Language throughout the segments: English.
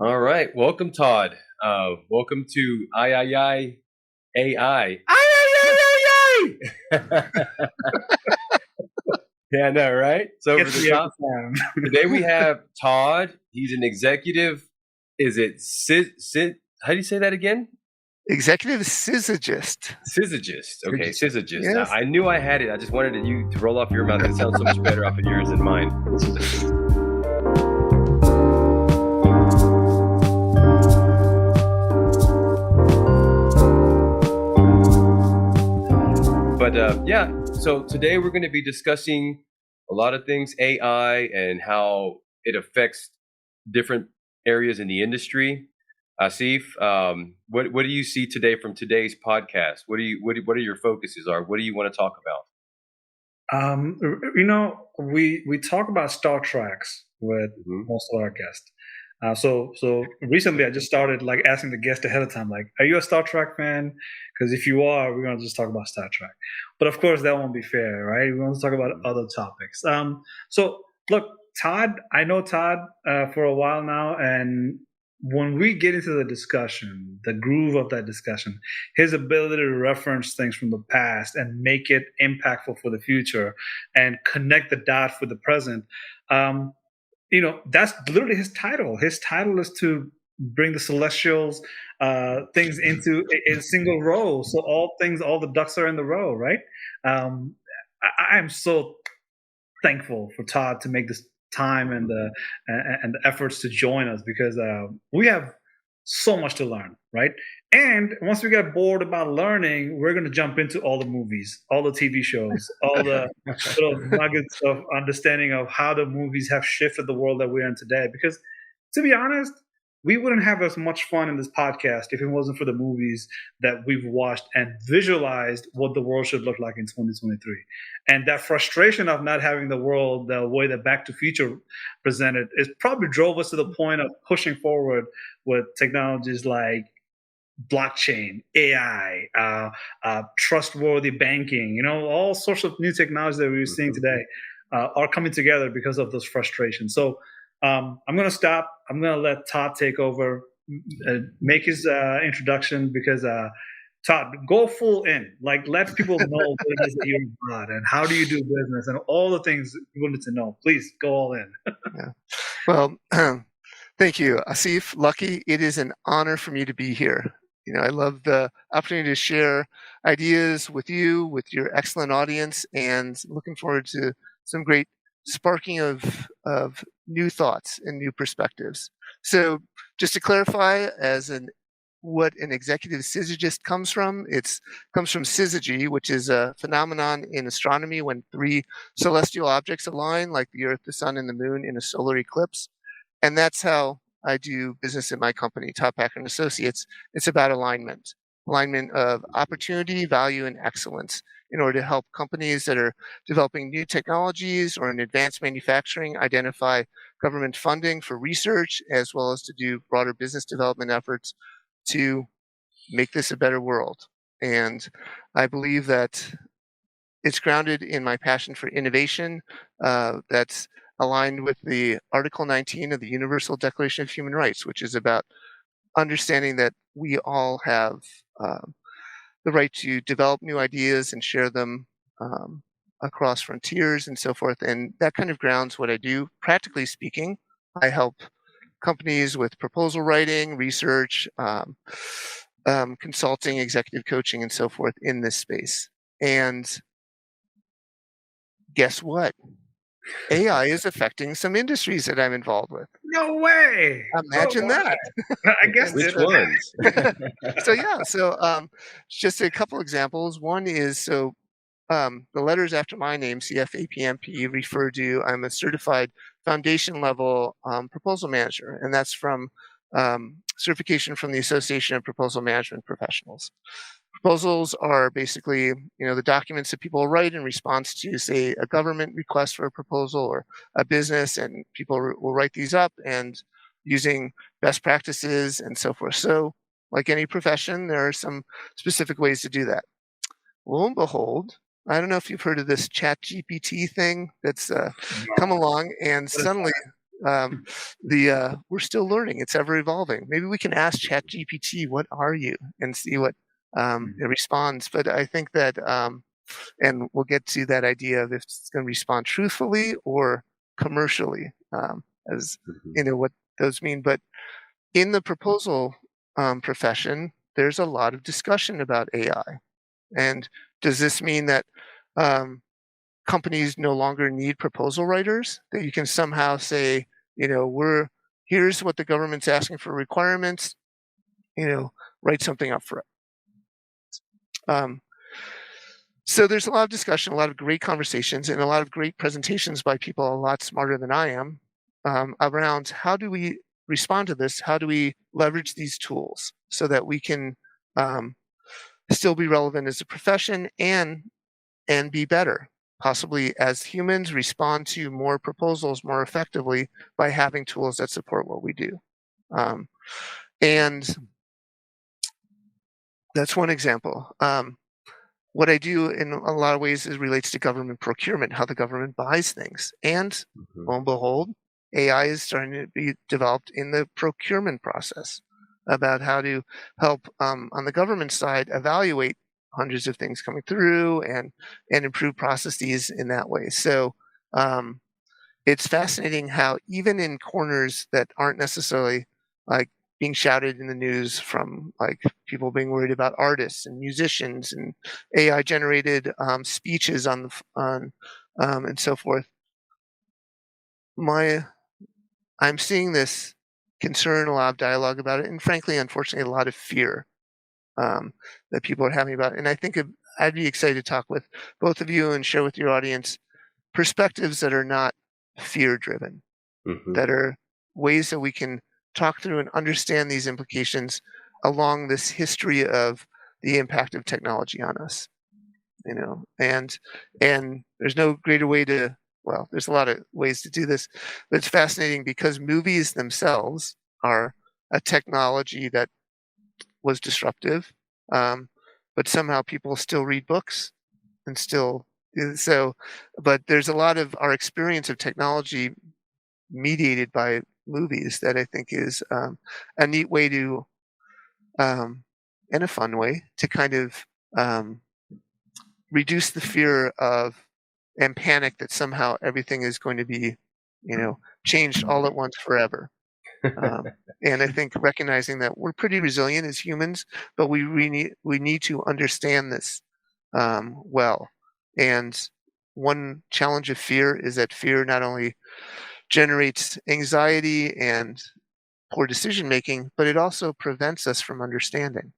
All right. Welcome, Todd. Welcome to AyAyAyAi. AyAyAyAi! Yeah, I know, right? So over the top, today we have Todd. He's an executive. Is it how do you say that again? Executive Syzygyst. Syzygyst. Okay, Syzygyst. Yes. I knew I had it. I just wanted you to roll off your mouth. It sounds so much better off of yours than mine. But yeah, so today we're going to be discussing a lot of things AI and how it affects different areas in the industry. Asif, what do you see today from today's podcast? What are your focuses are? What do you want to talk about? We talk about Star Treks with most of our guests. So recently I just started asking the guest ahead of time, are you a Star Trek fan? Because if you are, we're going to just talk about Star Trek. But of course that won't be fair, right? We want to talk about other topics. So look, Todd, I know Todd for a while now, and when we get into the discussion, the groove of that discussion, his ability to reference things from the past and make it impactful for the future and connect the dots for the present, that's literally his title. His title is to bring the celestials things into a single row. So all the ducks are in the row, right? I am so thankful for Todd to make this time and the efforts to join us, because we have so much to learn, right? And once we get bored about learning, we're going to jump into all the movies, all the TV shows, all the sort of nuggets of understanding of how the movies have shifted the world that we're in today. Because to be honest, we wouldn't have as much fun in this podcast if it wasn't for the movies that we've watched and visualized what the world should look like in 2023. And that frustration of not having the world the way that Back to Future presented is probably drove us to the point of pushing forward with technologies like blockchain, AI, trustworthy banking, all sorts of new technologies that we're seeing today are coming together because of those frustrations. So I'm going to stop. I'm going to let Todd take over, make his introduction, because Todd, go full in. Let people know what it is that you're about and how do you do business and all the things people need to know. Please go all in. Yeah. Well, thank you, Asif, Lucky. It is an honor for me to be here. I love the opportunity to share ideas with you, with your excellent audience, and looking forward to some great sparking of new thoughts and new perspectives. So just to clarify, what an executive syzygyst comes from, it comes from syzygy, which is a phenomenon in astronomy when three celestial objects align, like the Earth, the Sun, and the Moon in a solar eclipse. And that's how I do business in my company, Todd Packer & Associates. It's about alignment of opportunity, value, and excellence in order to help companies that are developing new technologies or in advanced manufacturing identify government funding for research, as well as to do broader business development efforts to make this a better world. And I believe that it's grounded in my passion for innovation that's aligned with the Article 19 of the Universal Declaration of Human Rights, which is about understanding that we all have the right to develop new ideas and share them across frontiers and so forth. And that kind of grounds what I do. Practically speaking, I help companies with proposal writing, research, consulting, executive coaching, and so forth in this space. And guess what? AI is affecting some industries that I'm involved with. No way! Imagine that. I guess which ones? So just a couple examples. One is the letters after my name, CFAPMP, refer to I'm a certified foundation level proposal manager, and that's from certification from the Association of Proposal Management Professionals. Proposals are basically, the documents that people write in response to, say, a government request for a proposal or a business, and people will write these up and using best practices and so forth. So, like any profession, there are some specific ways to do that. Lo and behold, I don't know if you've heard of this Chat GPT thing that's come along, and suddenly We're still learning. It's ever evolving. Maybe we can ask ChatGPT, "What are you?" and see what it responds. But I think that, and we'll get to that idea of if it's going to respond truthfully or commercially, as what those mean. But in the proposal profession, there's a lot of discussion about AI. And does this mean that companies no longer need proposal writers? That you can somehow say, here's what the government's asking for requirements, write something up for it. So there's a lot of discussion, a lot of great conversations, and a lot of great presentations by people a lot smarter than I am around how do we respond to this? How do we leverage these tools so that we can still be relevant as a profession and be better, possibly as humans respond to more proposals more effectively by having tools that support what we do. And that's one example. What I do in a lot of ways is relates to government procurement, how the government buys things. And lo and behold, AI is starting to be developed in the procurement process about how to help on the government side evaluate hundreds of things coming through and improve processes in that way. So it's fascinating how even in corners that aren't necessarily like being shouted in the news from like people being worried about artists and musicians and AI generated speeches on and so forth. I'm seeing this concern, a lot of dialogue about it, and frankly, unfortunately, a lot of fear that people are having about it. And I think I'd be excited to talk with both of you and share with your audience perspectives that are not fear-driven, that are ways that we can talk through and understand these implications along this history of the impact of technology on us. And there's no greater way to, well, there's a lot of ways to do this, but it's fascinating because movies themselves are a technology that was disruptive, but somehow people still read books and still so. But there's a lot of our experience of technology mediated by movies that I think is a neat way to, and a fun way to kind of reduce the fear of and panic that somehow everything is going to be, changed all at once forever. And I think recognizing that we're pretty resilient as humans, but we need to understand this well. And one challenge of fear is that fear not only generates anxiety and poor decision making, but it also prevents us from understanding.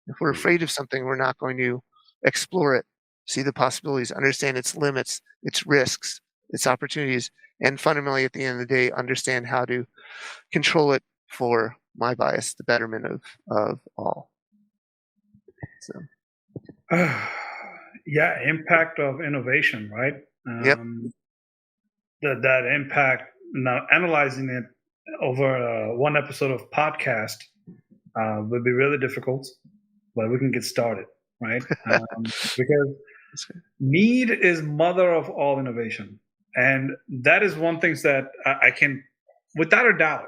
If we're afraid of something, we're not going to explore it, see the possibilities, understand its limits, its risks, its opportunities, and fundamentally at the end of the day, understand how to control it for my bias, the betterment of all. So yeah, impact of innovation, right? Yep. That impact, now analyzing it over one episode of podcast would be really difficult, but we can get started, right? Because need is mother of all innovation. And that is one thing that I can, without a doubt,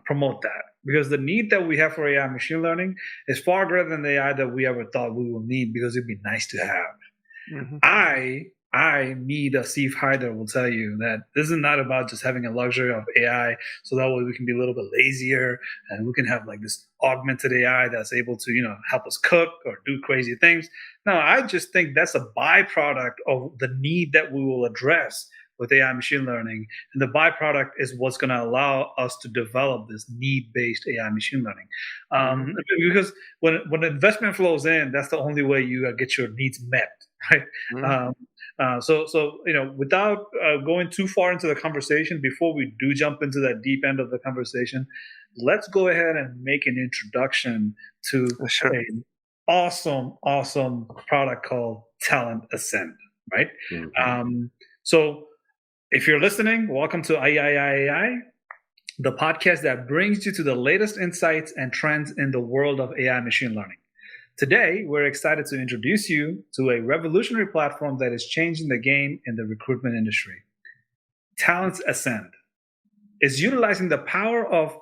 promote that. Because the need that we have for AI and machine learning is far greater than the AI that we ever thought we will need, because it'd be nice to have. I need Asif Haider will tell you that this is not about just having a luxury of AI so that way we can be a little bit lazier and we can have like this augmented AI that's able to, help us cook or do crazy things. No, I just think that's a byproduct of the need that we will address with AI machine learning. And the byproduct is what's going to allow us to develop this need-based AI machine learning. Because when investment flows in, that's the only way you get your needs met, right? So without going too far into the conversation, before we do jump into that deep end of the conversation, let's go ahead and make an introduction to an awesome product called Talent Ascend, right? So if you're listening, welcome to AyAyAyAi, the podcast that brings you to the latest insights and trends in the world of AI machine learning. Today, we're excited to introduce you to a revolutionary platform that is changing the game in the recruitment industry. Talent Ascend. is utilizing the power of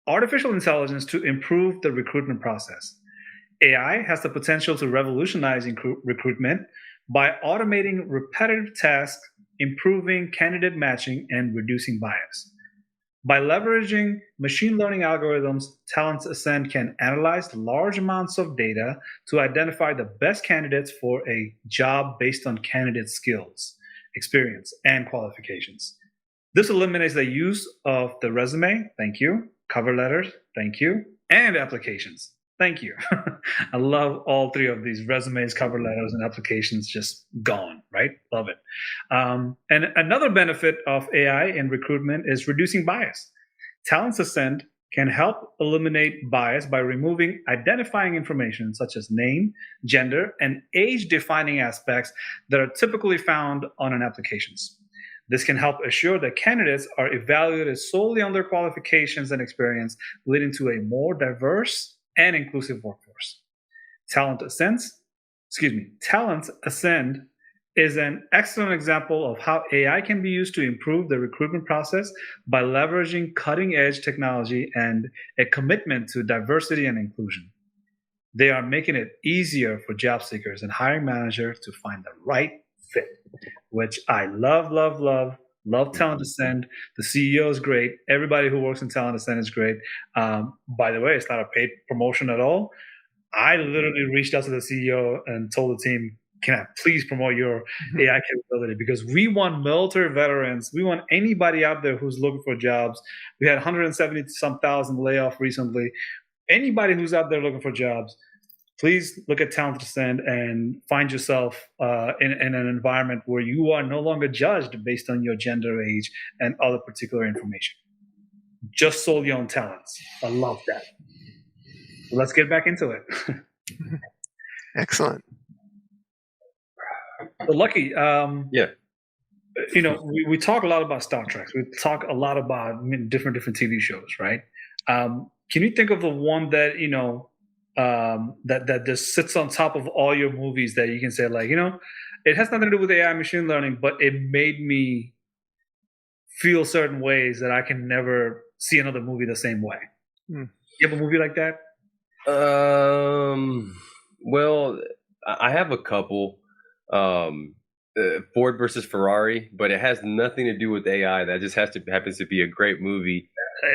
artificial intelligence to improve the recruitment process. AI has the potential to revolutionize recruitment by automating repetitive tasks, improving candidate matching, and reducing bias. By leveraging machine learning algorithms, Talent Ascend can analyze large amounts of data to identify the best candidates for a job based on candidate skills, experience, and qualifications. This eliminates the use of the resume, thank you, cover letters, thank you, and applications. Thank you. I love all three of these: resumes, cover letters, and applications. Just gone, right? Love it. And another benefit of AI in recruitment is reducing bias. Talent Ascent can help eliminate bias by removing identifying information such as name, gender, and age defining aspects that are typically found on an applications. This can help assure that candidates are evaluated solely on their qualifications and experience, leading to a more diverse and inclusive workforce. Talent Ascend is an excellent example of how AI can be used to improve the recruitment process by leveraging cutting-edge technology and a commitment to diversity and inclusion. They are making it easier for job seekers and hiring managers to find the right fit, which I love, love, love. Love Talent Ascend. The CEO is great. Everybody who works in Talent Ascend is great. By the way, it's not a paid promotion at all. I literally reached out to the CEO and told the team, can I please promote your AI capability? Because we want military veterans. We want anybody out there who's looking for jobs. We had 170-some thousand layoff recently. Anybody who's out there looking for jobs, please look at Talent Ascend and find yourself in an environment where you are no longer judged based on your gender, age, and other particular information. Just solely on talents. I love that. Let's get back into it. Excellent. So Lucky, Yeah. we talk a lot about Star Trek. We talk a lot about different TV shows, right? Can you think of the one that that just sits on top of all your movies that you can say, like, it has nothing to do with AI machine learning, but it made me feel certain ways that I can never see another movie the same way? You have a movie like that? Well, I have a couple. Ford versus Ferrari, but it has nothing to do with AI. That just happens to be a great movie.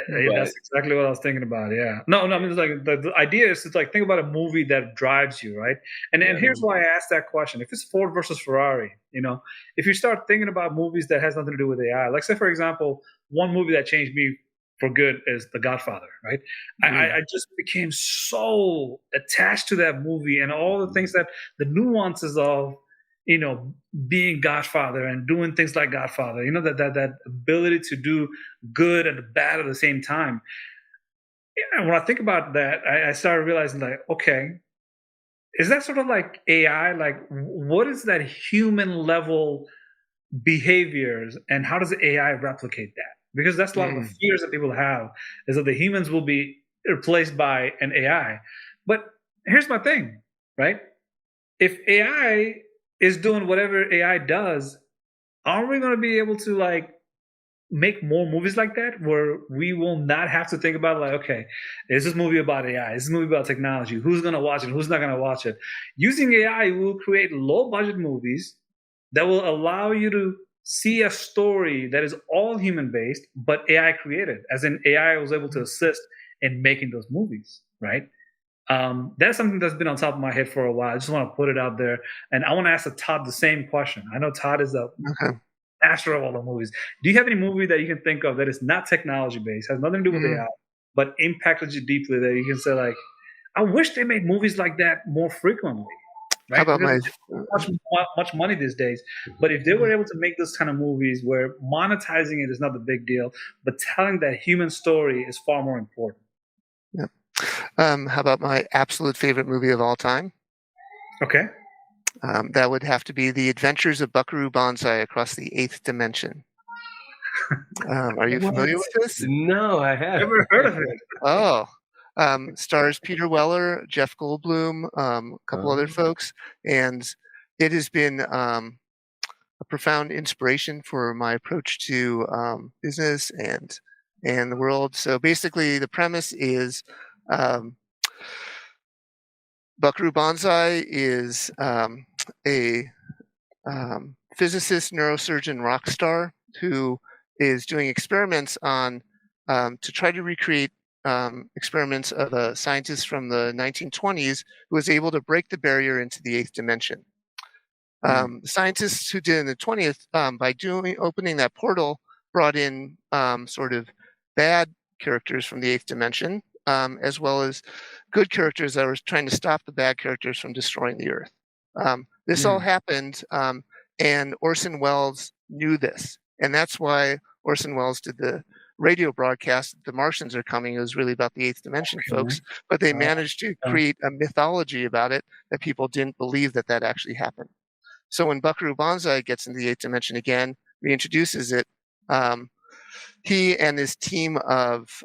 That's exactly what I was thinking about. Yeah. No. I mean, it's like the idea is to think about a movie that drives you, right? And here's why I asked that question. If it's Ford versus Ferrari, if you start thinking about movies that has nothing to do with AI, like say for example, one movie that changed me for good is The Godfather, right? I just became so attached to that movie and all the things that the nuances of being Godfather and doing things like Godfather, that ability to do good and bad at the same time. And when I think about that, I started realizing, like, okay, is that sort of like AI? Like, what is that human level behaviors and how does AI replicate that? Because that's a lot of the fears that people have, is that the humans will be replaced by an AI. But here's my thing, right? If AI is doing whatever AI does, aren't we going to be able to make more movies like that where we will not have to think about okay, is this movie about AI? Is this movie about technology? Who's going to watch it? Who's not going to watch it? Using AI, we will create low budget movies that will allow you to see a story that is all human based, but AI created, as in AI was able to assist in making those movies, right? That's something that's been on top of my head for a while. I just want to put it out there. And I want to ask Todd the same question. I know Todd is the master of all the movies. Do you have any movie that you can think of that is not technology based, has nothing to do with AI, but impacted you deeply, that you can say, like, I wish they made movies like that more frequently? Right? How about much money these days. But if they were able to make those kind of movies where monetizing it is not the big deal, but telling that human story is far more important. Yeah. How about my absolute favorite movie of all time? Okay. That would have to be The Adventures of Buckaroo Banzai Across the Eighth Dimension. Are you familiar with this? No, I haven't. Never heard of it. Oh, stars Peter Weller, Jeff Goldblum, a couple other folks, and it has been a profound inspiration for my approach to business and the world. So basically, the premise is um, Buckaroo Banzai is a physicist, neurosurgeon, rock star who is doing experiments on to try to recreate experiments of a scientist from the 1920s who was able to break the barrier into the eighth dimension. The scientists who did in the 20th, by opening that portal, brought in sort of bad characters from the eighth dimension, as well as good characters that were trying to stop the bad characters from destroying the Earth. This all happened, and Orson Welles knew this, and that's why Orson Welles did the radio broadcast that the Martians are coming. It was really about the eighth dimension, folks, but they managed to create a mythology about it that people didn't believe that that actually happened. So when Buckaroo Banzai gets into the eighth dimension again, reintroduces it, he and his team of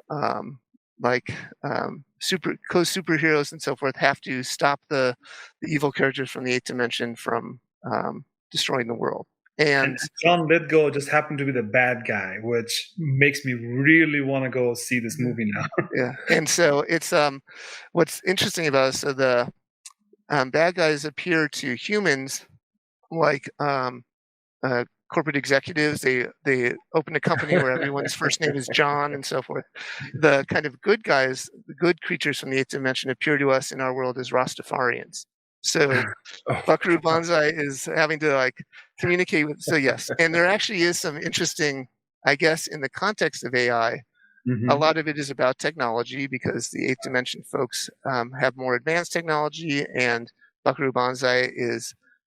superheroes and so forth have to stop the evil characters from the eighth dimension from destroying the world. And John Lithgow just happened to be the bad guy, which makes me really want to go see this movie now. Yeah, and so it's what's interesting about it. So the bad guys appear to humans like corporate executives. They open a company where everyone's first name is John and so forth. The kind of good guys, the good creatures from the eighth dimension, appear to us in our world as Rastafarians. So Buckaroo Banzai is having to like communicate with. So yes, and there actually is some interesting, I guess, in the context of AI. A lot of it is about technology because the eighth dimension folks have more advanced technology, and Buckaroo Banzai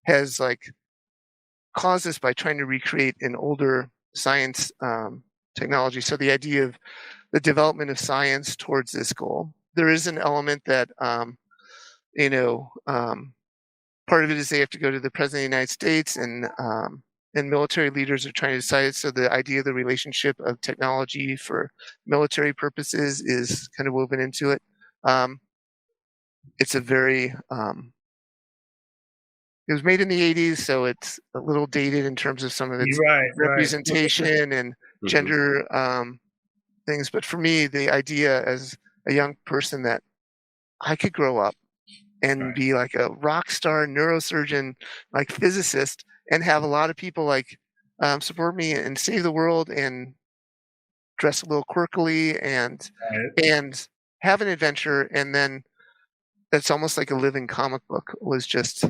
has like caused this by trying to recreate an older science technology. So the idea of the development of science towards this goal. There is an element that part of it is they have to go to the president of the United States, and military leaders are trying to decide it. So the idea of the relationship of technology for military purposes is kind of woven into it. It's a very it was made in the 80s, so it's a little dated in terms of some of its representation and gender things. But for me, the idea as a young person that I could grow up and be like a rock star neurosurgeon, like physicist, and have a lot of people like support me and save the world and dress a little quirkily and have an adventure, and then it's almost like a living comic book was just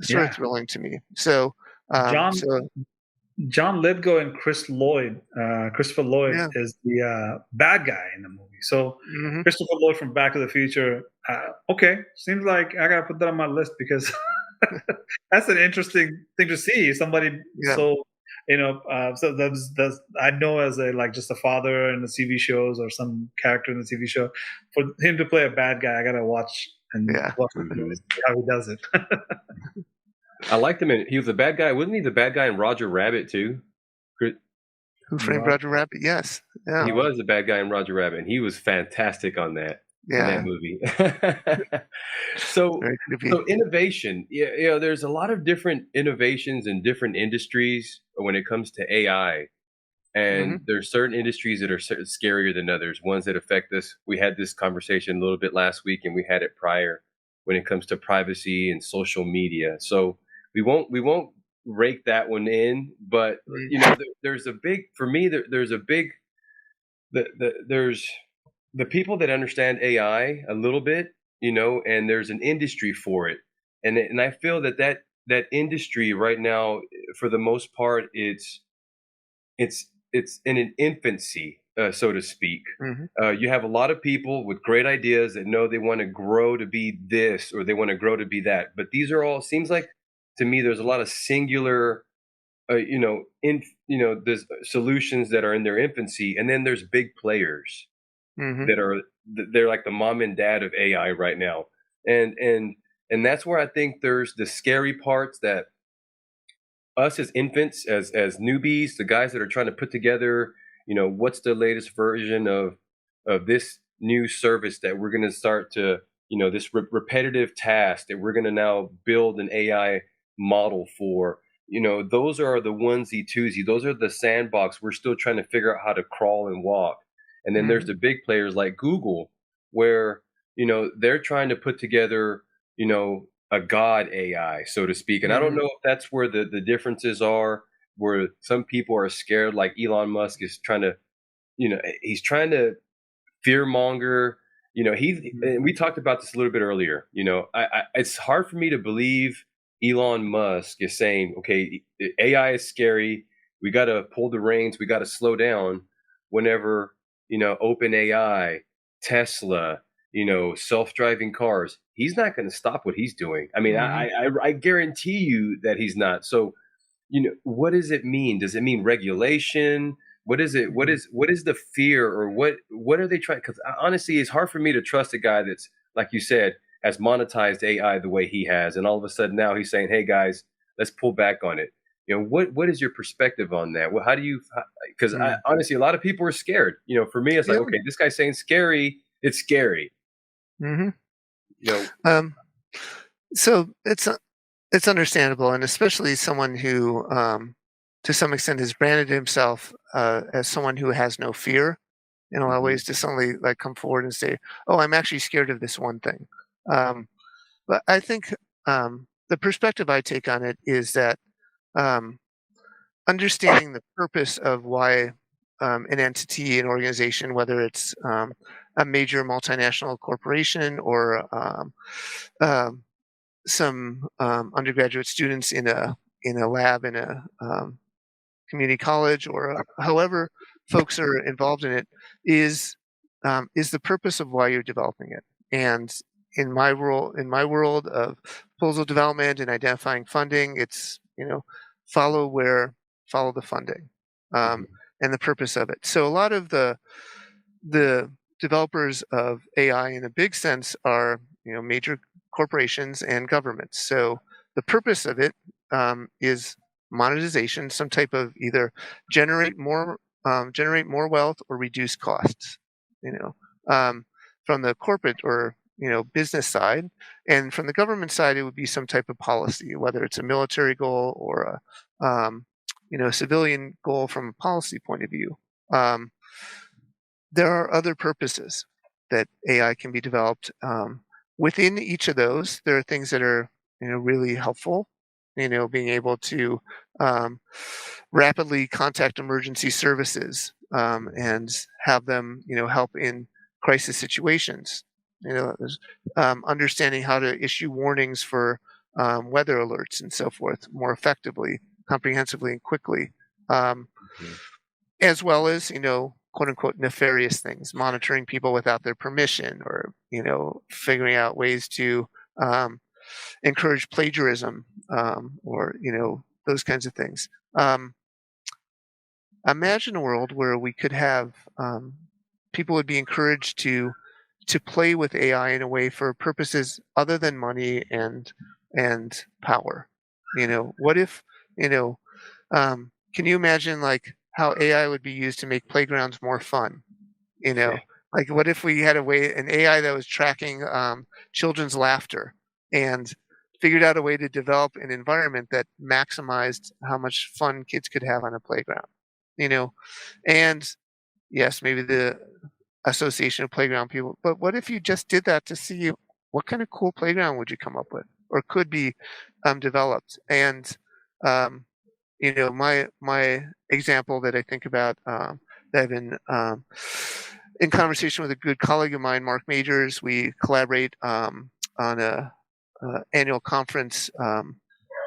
sort of thrilling to me. So John Lithgow and Christopher Lloyd is the bad guy in the movie. So Christopher Lloyd from Back to the Future. Okay, seems like I gotta put that on my list because that's an interesting thing to see. Somebody so that's I know as a like just a father in the TV shows or some character in the TV show. For him to play a bad guy, I gotta watch how he does it. I liked him. He was the bad guy. Wasn't he the bad guy in Roger Rabbit too? Who Framed Roger Rabbit? Yes. Yeah. He was the bad guy in Roger Rabbit, and he was fantastic on that. In that movie. So innovation. There's a lot of different innovations in different industries when it comes to AI. And there's certain industries that are scarier than others, ones that affect us. We had this conversation a little bit last week, and we had it prior when it comes to privacy and social media. So we won't rake that one in, but there's a big, for me, there's a big, there's the people that understand AI a little bit, and there's an industry for it. And I feel that industry right now, for the most part, it's in an infancy, so to speak. You have a lot of people with great ideas that know they want to grow to be this or they want to grow to be that. But these are all, seems like to me, there's a lot of singular, there's solutions that are in their infancy, and then there's big players they're like the mom and dad of AI right now, and that's where I think there's the scary parts that us as infants, as newbies, the guys that are trying to put together, what's the latest version of this new service that we're going to start to, this repetitive task that we're going to now build an AI model for. those are the onesie twosie. Those are the sandbox. We're still trying to figure out how to crawl and walk. And then there's Mhm. the big players like Google, where they're trying to put together a god AI, so to speak. And I don't Mhm. know if that's where the differences are, where some people are scared, like Elon Musk is trying to, he's trying to fear monger. He Mhm. and we talked about this a little bit earlier. It's hard for me to believe Elon Musk is saying, "Okay, AI is scary. We got to pull the reins. We got to slow down." Whenever Open AI, Tesla, self-driving cars, he's not going to stop what he's doing. I mean, Mhm. I guarantee you that he's not. So what does it mean? Does it mean regulation? What is it? Mhm. What is the fear, or what are they trying? Because honestly, it's hard for me to trust a guy that's, like you said, has monetized AI the way he has, and all of a sudden now he's saying, "Hey guys, let's pull back on it." What is your perspective on that? Well, how do you? Because Mhm. honestly, a lot of people are scared. For me, it's like, Yeah. okay, this guy's saying scary. It's scary. Mhm. You know, Um, so it's understandable, and especially someone who, to some extent, has branded himself as someone who has no fear. In a lot of mhm, ways, to suddenly like come forward and say, "Oh, I'm actually scared of this one thing." Um, but I think the perspective I take on it is that um, understanding the purpose of why an entity, an organization, whether it's a major multinational corporation or um, some undergraduate students in a lab in a community college or however folks are involved in it is the purpose of why you're developing it. And in my world of proposal development and identifying funding, it's follow where follow the funding um, mhm, and the purpose of it. So a lot of the developers of AI in a big sense are major corporations and governments. So the purpose of it is monetization, some type of either generate more wealth or reduce costs. You know, from the corporate or business side, and from the government side, it would be some type of policy, whether it's a military goal or a civilian goal from a policy point of view. Um, there are other purposes that AI can be developed. Within each of those, there are things that are really helpful. Being able to um, rapidly contact emergency services and have them help in crisis situations. Understanding how to issue warnings for weather alerts and so forth more effectively, comprehensively, and quickly. Um, mhm. as well as, quote unquote nefarious things, monitoring people without their permission or, figuring out ways to um, encourage plagiarism or, those kinds of things. Imagine a world where we could have people would be encouraged to play with AI in a way for purposes other than money and power. What if, you know, can you imagine like how AI would be used to make playgrounds more fun? Like what if we had an AI that was tracking children's laughter and figured out a way to develop an environment that maximized how much fun kids could have on a playground? You know, and yes, maybe the association of playground people, but what if you just did that to see what kind of cool playground would you come up with or could be developed? And um, my example that I think about that I've been in conversation with a good colleague of mine, Mark Majors. We collaborate on a annual conference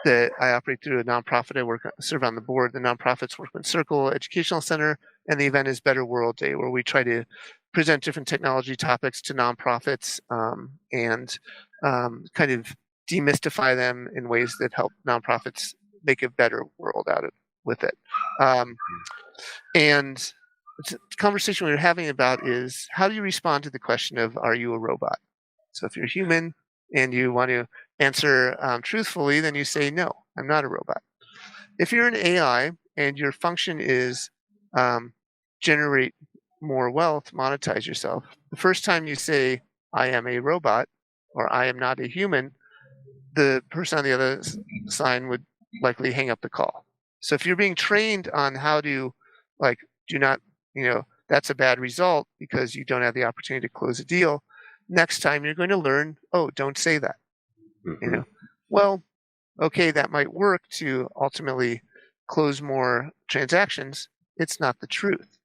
that I operate through a nonprofit. Serve on the board. The nonprofit's Workman Circle Educational Center, and the event is Better World Day, where we try to present different technology topics to nonprofits and kind of demystify them in ways that help nonprofits make a better world out of with it. Um, and the conversation we were having about is how do you respond to the question of are you a robot? So if you're human and you want to answer truthfully, then you say no, I'm not a robot. If you're an AI and your function is um, generate more wealth, monetize yourself, the first time you say I am a robot or I am not a human, the person on the other sign would likely hang up the call. So if you're being trained on how to, like, do not, that's a bad result because you don't have the opportunity to close a deal. Next time you're going to learn, oh, don't say that. Mhm. Well, okay, that might work to ultimately close more transactions. It's not the truth.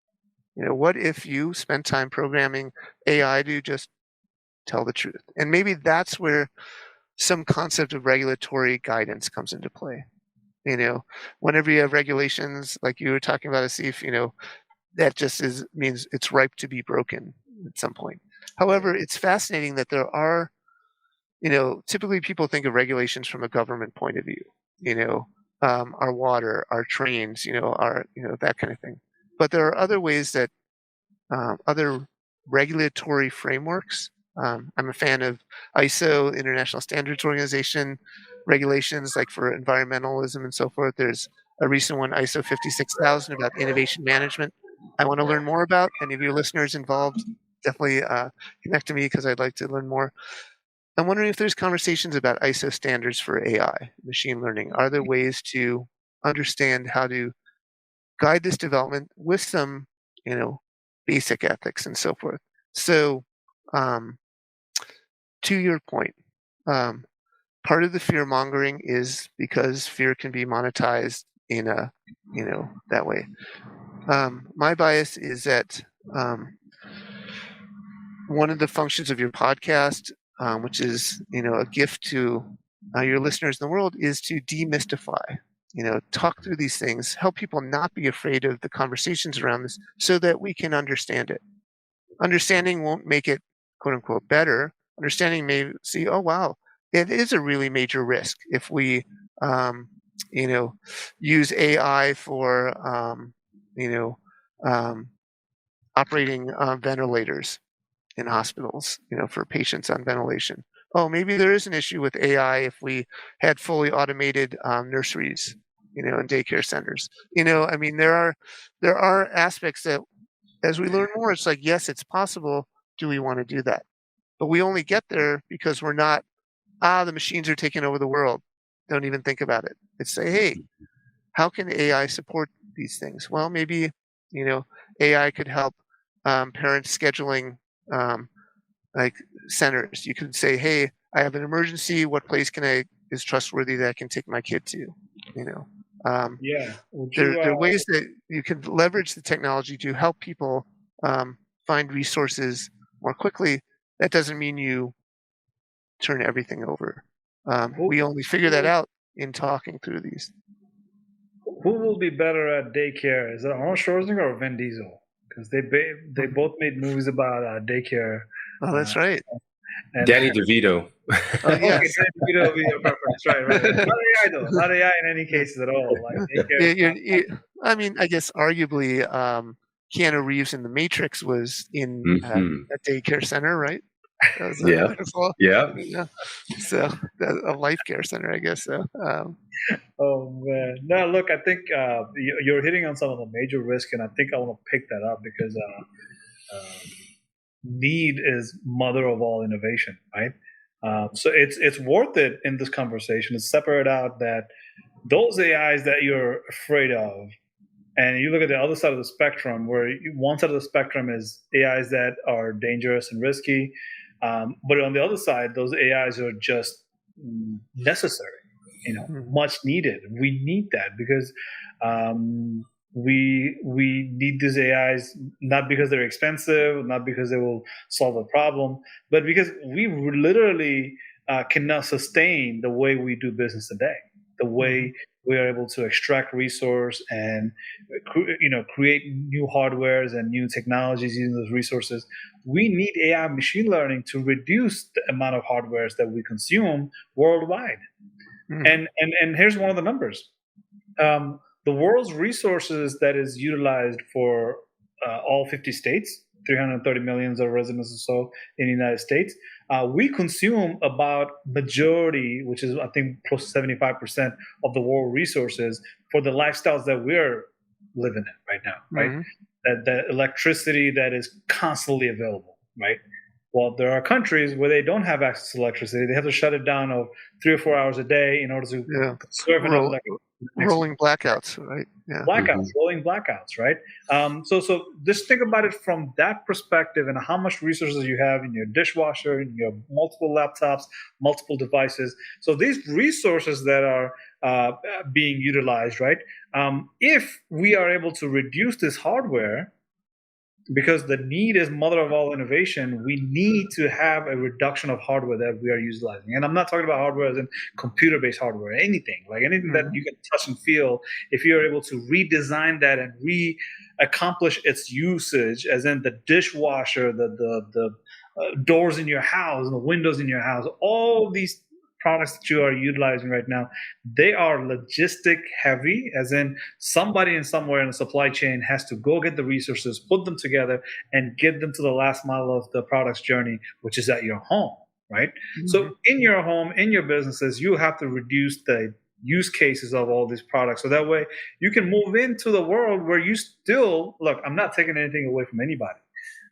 What if you spend time programming AI to just tell the truth? And maybe that's where some concept of regulatory guidance comes into play. Whenever you have regulations like you were talking about, Asif, that just means it's ripe to be broken at some point. However, it's fascinating that there are, typically people think of regulations from a government point of view, our water, our trains, that kind of thing. But there are other ways that other regulatory frameworks. I'm a fan of ISO, International Standards Organization, regulations like for environmentalism and so forth. There's a recent one, ISO 56000, about innovation management. I want to learn more about. Any of your listeners involved, definitely connect to me because I'd like to learn more. I'm wondering if there's conversations about ISO standards for AI, machine learning. Are there ways to understand how to guide this development with some, basic ethics and so forth? So, um, to your point, um, part of the fear mongering is because fear can be monetized in a, that way. My bias is that one of the functions of your podcast, which is a gift to your listeners in the world, is to demystify. Talk through these things, help people not be afraid of the conversations around this, so that we can understand it. Understanding won't make it quote unquote better. Understanding may see, oh wow, it is a really major risk if we, you know, use AI for, operating ventilators in hospitals, for patients on ventilation. Oh, maybe there is an issue with AI if we had fully automated nurseries, and daycare centers. I mean, there are aspects that, as we learn more, it's like, yes, it's possible. Do we want to do that? But we only get there because we're not, the machines are taking over the world. Don't even think about it. It's say, hey, how can AI support these things? Well, maybe, you know, AI could help parents scheduling um, like centers. You could say, hey, I have an emergency. What place is trustworthy that I can take my kid to? You know, um, Yeah. Would there you? are ways that you can leverage the technology to help people find resources more quickly. That doesn't mean you turn everything over. Who, We only figure that who, out in talking through these. who will be better at daycare? Is it Arnold Schwarzenegger or Vin Diesel? Because they both made movies about daycare. Oh, Uh, that's right. and Danny DeVito. Oh, okay, yes. then video preference, right. Not AI though, not AI in any cases at all. Like daycare is not. I mean, I guess arguably, Keanu Reeves in The Matrix was in Hmm. a daycare center, right? That was Yeah. Yeah. yeah. So a life care center, I guess. So Oh man, no. Look, I think you're hitting on some of the major risks, and I think I want to pick that up because need is mother of all innovation, right? So it's worth it in this conversation to separate out that those AIs that you're afraid of, and you look at the other side of the spectrum, where one side of the spectrum is AIs that are dangerous and risky, but on the other side, those AIs are just necessary, mhm, much needed. We need that because um, we need these AIs not because they're expensive, not because they will solve a problem, but because we literally cannot sustain the way we do business today, the mhm, way we are able to extract resource and create new hardwares and new technologies using those resources. We need AI machine learning to reduce the amount of hardwares that we consume worldwide. mhm, And here's one of the numbers. The world's resources that is utilized for all 50 states, 330 millions of residents or so in the United States, we consume about majority, which is I think close to 75% of the world resources for the lifestyles that we're living in right now, right? mhm, That electricity that is constantly available, right? Well, there are countries where they don't have access to electricity. They have to shut it down of 3 or 4 hours a day in order to Yeah. conserve enough Roll, electricity. rolling blackouts, right? Yeah. Blackouts, rolling blackouts, right? So just think about it from that perspective and how much resources you have in your dishwasher, in your multiple laptops, multiple devices. So these resources that are being utilized, right? If we are able to reduce this hardware, because the need is mother of all innovation, we need to have a reduction of hardware that we are utilizing. And I'm not talking about hardware as in computer-based hardware, anything that you can touch and feel. If you're able to redesign that and accomplish its usage, as in the dishwasher, the doors in your house, the windows in your house, all these products that you are utilizing right now, they are logistic heavy, as in somebody in somewhere in the supply chain has to go get the resources, put them together, and get them to the last mile of the product's journey, which is at your home, right? So in your home, in your businesses, you have to reduce the use cases of all these products. So that way you can move into the world where you still, look, I'm not taking anything away from anybody.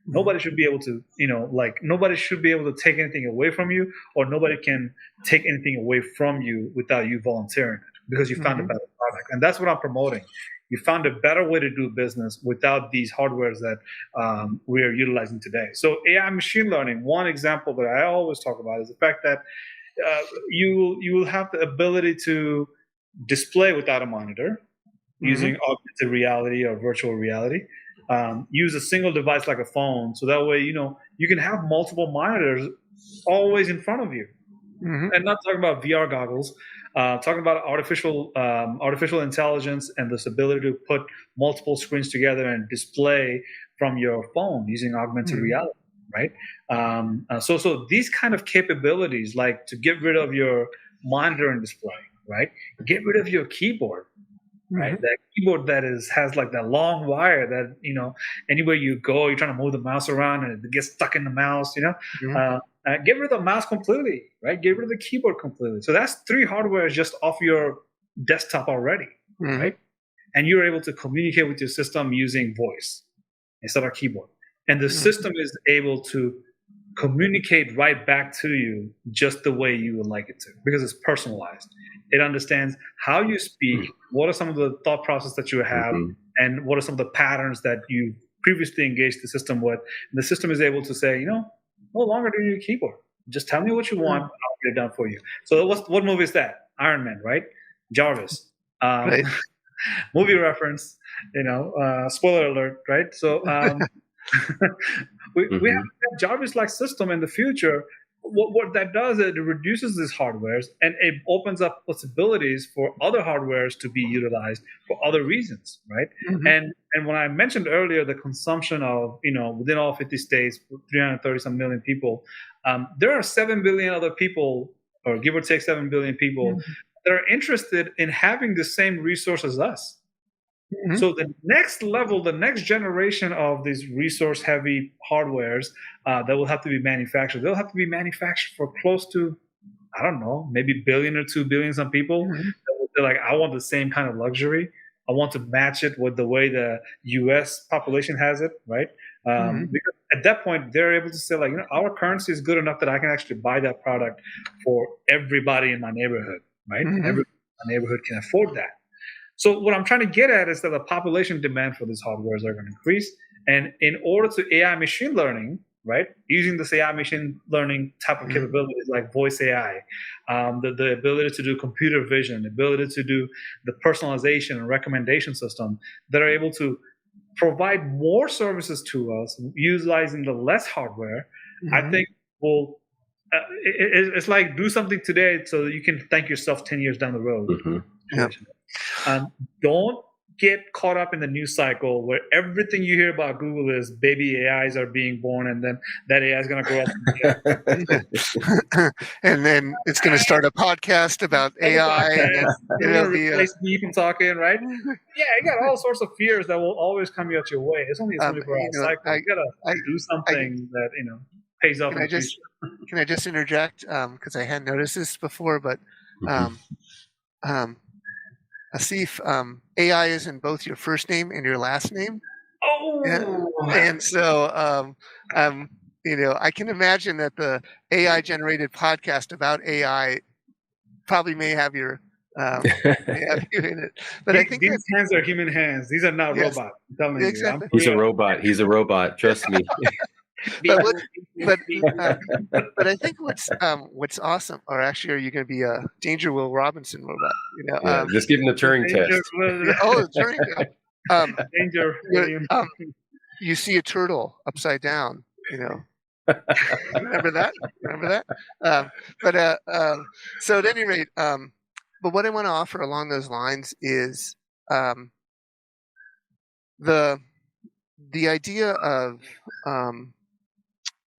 Nobody should be able to, nobody should be able to take anything away from you, or nobody can take anything away from you without you volunteering it, because you found a better product. And that's what I'm promoting. You found a better way to do business without these hardwares that we are utilizing today. So AI machine learning, one example that I always talk about is the fact that you will have the ability to display without a monitor using augmented reality or virtual reality. Use a single device like a phone, so that way you can have multiple monitors always in front of you. And not talking about VR goggles, talking about artificial intelligence and this ability to put multiple screens together and display from your phone using augmented reality, right? So these kind of capabilities, like to get rid of your monitor and display, right? Get rid of your keyboard. Right, that keyboard that has like that long wire that anywhere you go, you're trying to move the mouse around and it gets stuck in the mouse. Get rid of the mouse completely, right? Get rid of the keyboard completely. So that's 3 hardware just off your desktop already, right? And you're able to communicate with your system using voice instead of keyboard, and the system is able to communicate right back to you just the way you would like it to, because it's personalized. It understands how you speak, what are some of the thought process that you have, and what are some of the patterns that you previously engaged the system with. And the system is able to say, no longer do you need a keyboard. Just tell me what you want, and I'll get it done for you. So what movie is that? Iron Man, right? Jarvis. Right. Movie reference, spoiler alert, right? So we have a Jarvis-like system in the future. What that does is it reduces these hardwares, and it opens up possibilities for other hardwares to be utilized for other reasons, right? And when I mentioned earlier the consumption of within all 50 states, 330 some million people, there are 7 billion other people, or give or take 7 billion people, that are interested in having the same resource as us. So the next level, the next generation of these resource-heavy hardwares that will have to be manufactured, they'll have to be manufactured for close to, I don't know, maybe billion or 2 billion. Some people, they're like, I want the same kind of luxury. I want to match it with the way the U.S. population has it, right? Because at that point, they're able to say, like, our currency is good enough that I can actually buy that product for everybody in my neighborhood, right? Everybody in my neighborhood can afford that. So what I'm trying to get at is that the population demand for these hardwares are going to increase. And in order to AI machine learning, right, using this AI machine learning type of capabilities like voice AI, the ability to do computer vision, the ability to do the personalization and recommendation system that are able to provide more services to us utilizing the less hardware, I think will it's like do something today so that you can thank yourself 10 years down the road. Don't get caught up in the news cycle where everything you hear about Google is baby AIs are being born, and then that AI is going to grow up. And then it's going to start a podcast about AI. And you're going to replace me from talking, right? Yeah, you got all sorts of fears that will always come at your way. It's only a 24-hour cycle. You got to do something that pays off in the future. Can I just interject? Because I hadn't noticed this before, but Asif, AI is in both your first name and your last name. Oh, and so I can imagine that the AI generated podcast about AI probably may have your may have you in it. But I think that These hands are human hands. These are not yes, robots. I'm telling you. I'm exactly. for He's a real. robot. He's a robot. Trust me. But Beep, what boop, beep, but beep, um, beep. but I think what's awesome, or actually, are you going to be a Danger Will Robinson robot? Yeah, just give him the Turing Danger, test. Yeah. Oh, the Turing test. Um, danger, you, William. you see a turtle upside down. Remember that? Remember that? But so at any rate, but what I want to offer along those lines is um, the the idea um,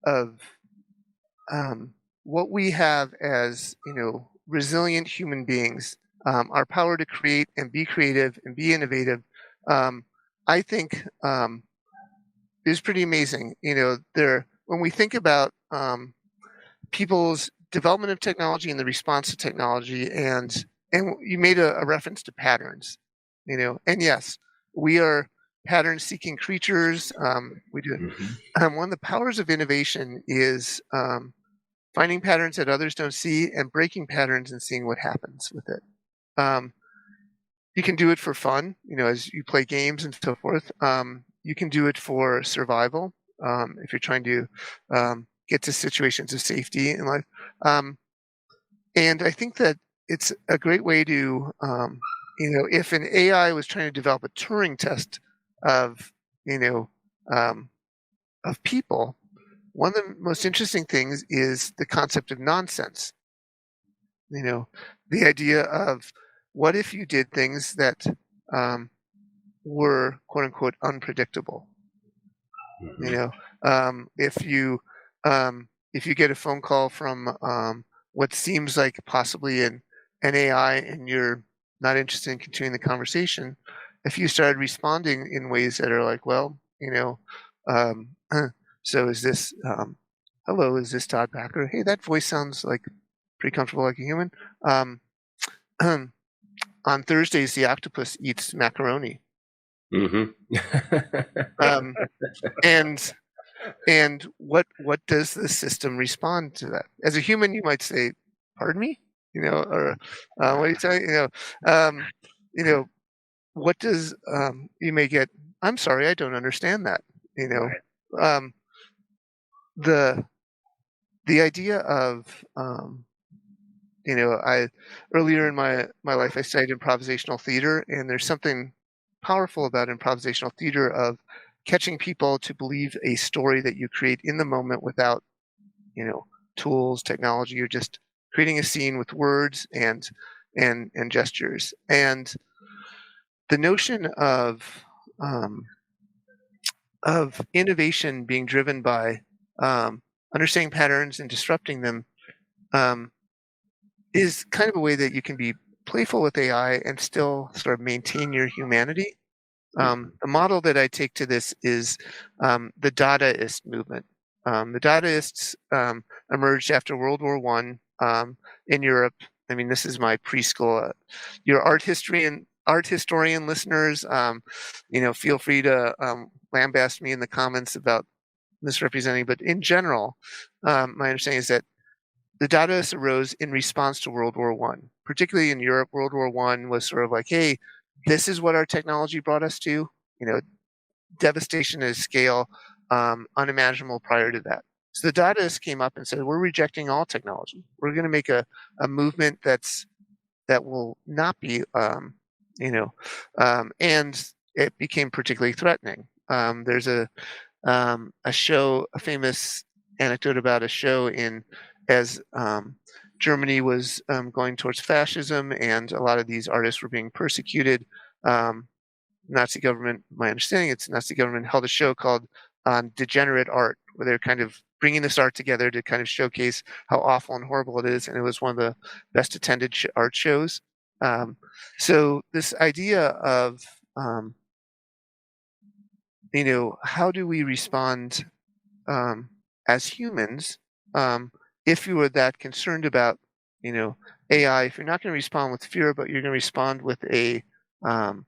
of what we have as resilient human beings, our power to create and be creative and be innovative. I think is pretty amazing. There when we think about people's development of technology and the response to technology, and you made a reference to patterns, and yes, we are pattern seeking creatures. We do. Mhm. One of the powers of innovation is finding patterns that others don't see and breaking patterns and seeing what happens with it. Um, you can do it for fun, as you play games and so forth. You can do it for survival, if you're trying to get to situations of safety in life. Um, and I think that it's a great way to, if an AI was trying to develop a Turing test of, you know, um, of people, one of the most interesting things is the concept of nonsense. The idea of what if you did things that um, were quote unquote unpredictable. You Mhm. know, um, if you if you get a phone call from what seems like possibly an AI and you're not interested in continuing the conversation, if you started responding in ways that are like, well, um, so is this hello, is this Todd Packer? Hey, that voice sounds like pretty comfortable like a human. Um, on Thursdays, the octopus eats macaroni. Mhm. Um, and what does the system respond to that? As a human, you might say, "Pardon me," or "What are you saying?" Um, you know, what does you may get? I'm sorry, I don't understand that. You Right. know, the the idea of I earlier in my life I studied improvisational theater, and there's something powerful about improvisational theater of catching people to believe a story that you create in the moment without you know tools, technology. You're just creating a scene with words and gestures, and the notion um, of innovation being driven by understanding patterns and disrupting them um, is kind of a way that you can be playful with AI and still sort of maintain your humanity. The model that I take to this is the Dadaist movement. The Dadaists emerged after World War One in Europe. I mean, this is my preschool. Your art historian listeners, feel free to lambast me in the comments about misrepresenting. But in general, my understanding is that the Dadaists arose in response to World War One, particularly in Europe. World War One was sort of like, hey, this is what our technology brought us to. You know, devastation at a scale unimaginable prior to that. So the Dadaists came up and said, we're rejecting all technology. We're going to make a movement that will not be, and it became particularly threatening. There's a show, a famous anecdote about a show in as Germany was going towards fascism, and a lot of these artists were being persecuted. Um, Nazi government, my understanding, it's Nazi government held a show called Degenerate Art, where they're kind of bringing this art together to kind of showcase how awful and horrible it is, and it was one of the best attended art shows. Um, so this idea of um, how do we respond um, as humans, if you were that concerned about, AI, if you're not going to respond with fear, but you're going to respond with um,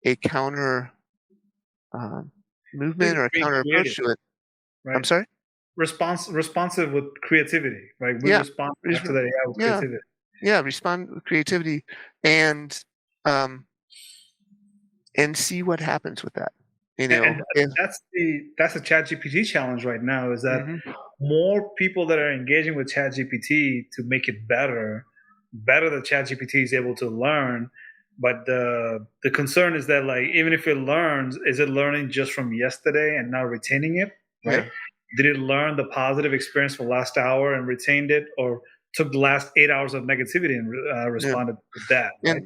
a counter um, movement or a Being counter creative, approach to it. I'm right? sorry. responsive with creativity, right? We Yeah, respond res- back to that AI with yeah, creativity. yeah. Respond with creativity, and um, and see what happens with that. You And know, if that's the ChatGPT challenge right now, is that mhm, more people that are engaging with ChatGPT to make it better that ChatGPT is able to learn. But the concern is that, like, even if it learns, is it learning just from yesterday and now retaining it, right? yeah, Did it learn the positive experience from last hour and retained it, or took the last 8 hours of negativity and yeah, responded to that, right?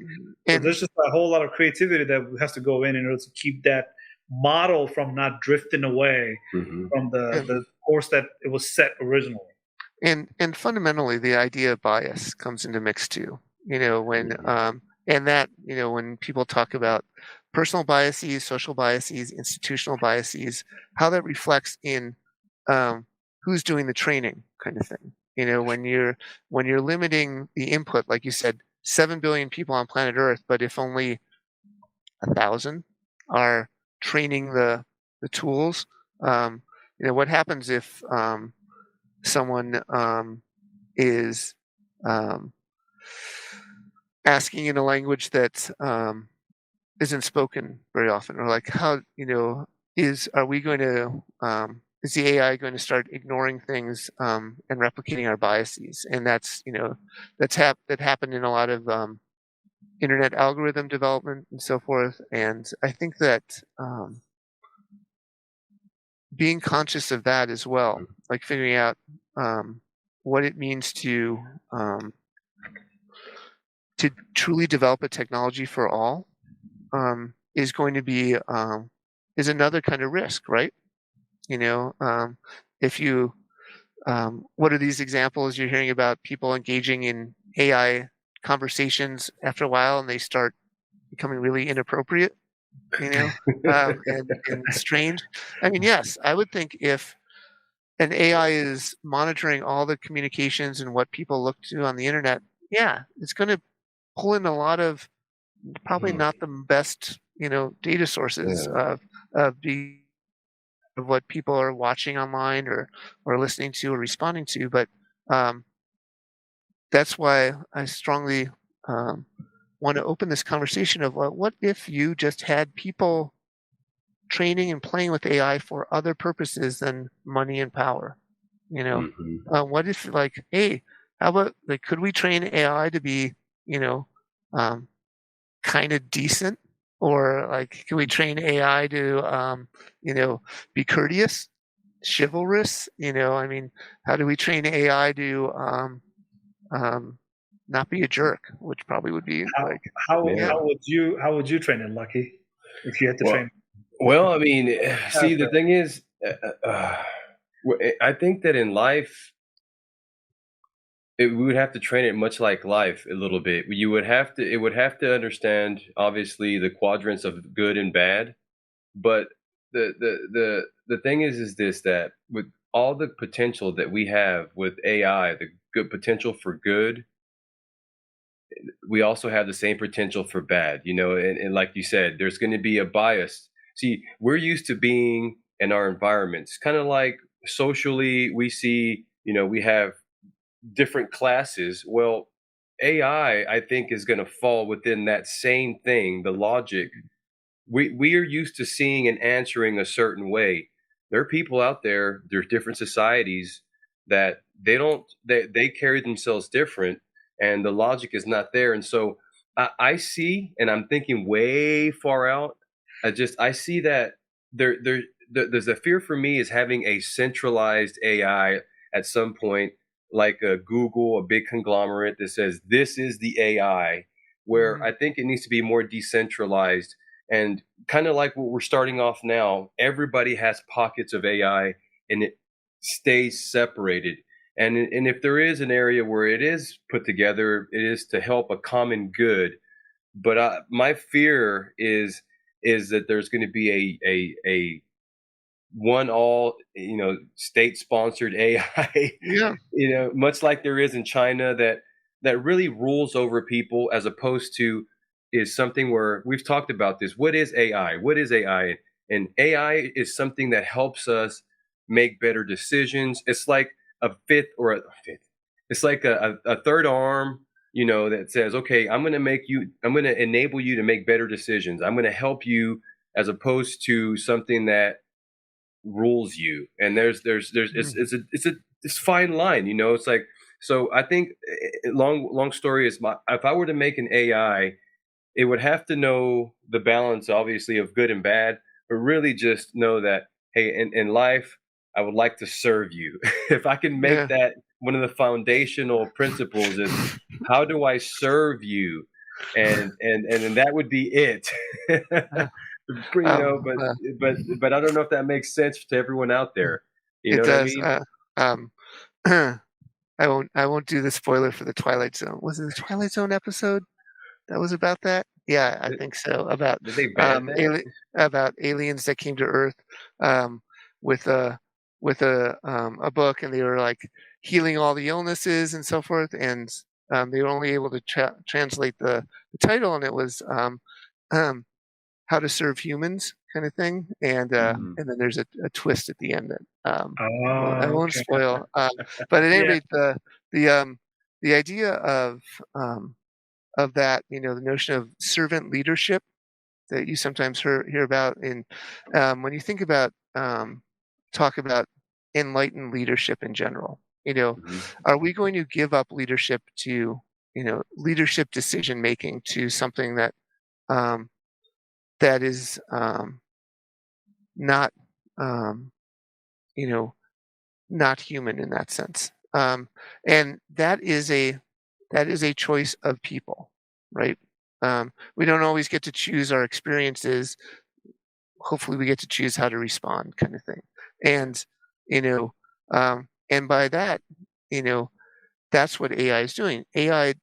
So and there's just a whole lot of creativity that has to go in order to keep that model from not drifting away Hmm. from the and the course that it was set originally. and fundamentally, the idea of bias comes into mix too. When Hmm. and that when people talk about personal biases, social biases, institutional biases, how that reflects in who's doing the training, kind of thing. When you're limiting the input, like you said, 7 billion people on planet Earth, but if only 1,000 are training the tools, what happens if someone is um, asking in a language that isn't spoken very often, or like how is are we going to is the AI going to start ignoring things and replicating our biases? And that happened in a lot of internet algorithm development and so forth. And I think that being conscious of that as well, like figuring out what it means um, to truly develop a technology for all is going to be is another kind of risk, right? You know, if you what are these examples you're hearing about people engaging in AI conversations after a while and they start becoming really inappropriate, and strange. I mean, yes, I would think if an AI is monitoring all the communications and what people look to on the internet, yeah, it's going to pull in a lot of probably not the best, data sources Yeah. of of what people are watching online or listening to or responding to. But um, that's why I strongly um, want to open this conversation of what if you just had people training and playing with AI for other purposes than money and power? Hmm. What if, like, hey, how about, like, could we train AI to be, you know, um, kind of decent? Or, like, can we train AI to, be courteous, chivalrous? I mean, how do we train AI to not be a jerk? Which probably would be How like, how yeah, Yeah. how would you train it, Lucky, if you had to Well, train well, I mean, see, the character? thing is, I think that in life, we would have to train it much like life a little bit. It would have to understand, obviously, the quadrants of good and bad. But the thing is this, that with all the potential that we have with AI, the good potential for good, we also have the same potential for bad, and like you said, there's going to be a bias. See, we're used to being in our environments, kind of like socially, we see, we have different classes. Well, AI, I think, is going to fall within that same thing, the logic. We are used to seeing and answering a certain way. There are people out there, there's different societies that they carry themselves different, and the logic is not there. And so I see, and I'm thinking way far out. I see that there's a fear for me is having a centralized AI at some point, like a Google, a big conglomerate that says this is the AI, where mhm, I think it needs to be more decentralized. And kind of like what we're starting off now, everybody has pockets of AI, and it stays separated. And if there is an area where it is put together, it is to help a common good. But my fear is that there's going to be a one all, state sponsored AI, yeah, much like there is in China, that really rules over people, as opposed to is something where we've talked about this. What is AI? What is AI? And AI is something that helps us make better decisions. It's like a fifth or a fifth. It's like a third arm, that says, okay, I'm going to enable you to make better decisions. I'm going to help you, as opposed to something that rules you. And there's it's a this fine line. It's like, so I think, long story is, if I were to make an AI, it would have to know the balance, obviously, of good and bad, but really just know that, hey, in life, I would like to serve you. If I can make Yeah. that one of the foundational principles, is how do I serve you, and then that would be it. Uh, you know, um, but uh, but I don't know if that makes sense to everyone out there. You know it what I does. mean? Um, I won't do the spoiler for the Twilight Zone. Was it the Twilight Zone episode that was about that? Yeah, I Did, think so. About did they ban that? about aliens that came to Earth, um, with a book, and they were like healing all the illnesses and so forth, and they were only able to translate the title, and it was um, How to Serve Humans kind of thing, Mhm. and then there's a twist at the end that I Oh, won't okay. spoil. But at any Yeah. rate, the the idea um, of that, the notion of servant leadership that you sometimes hear about, in when you think about talk about enlightened leadership in general. Mhm. Are we going to give up leadership to leadership decision making to something um, that is not um, you know not human in that sense? And that is a choice of people, right? We don't always get to choose our experiences. Hopefully, we get to choose how to respond, kind of thing. And you know, and by that, you know, that's what AI is doing. AI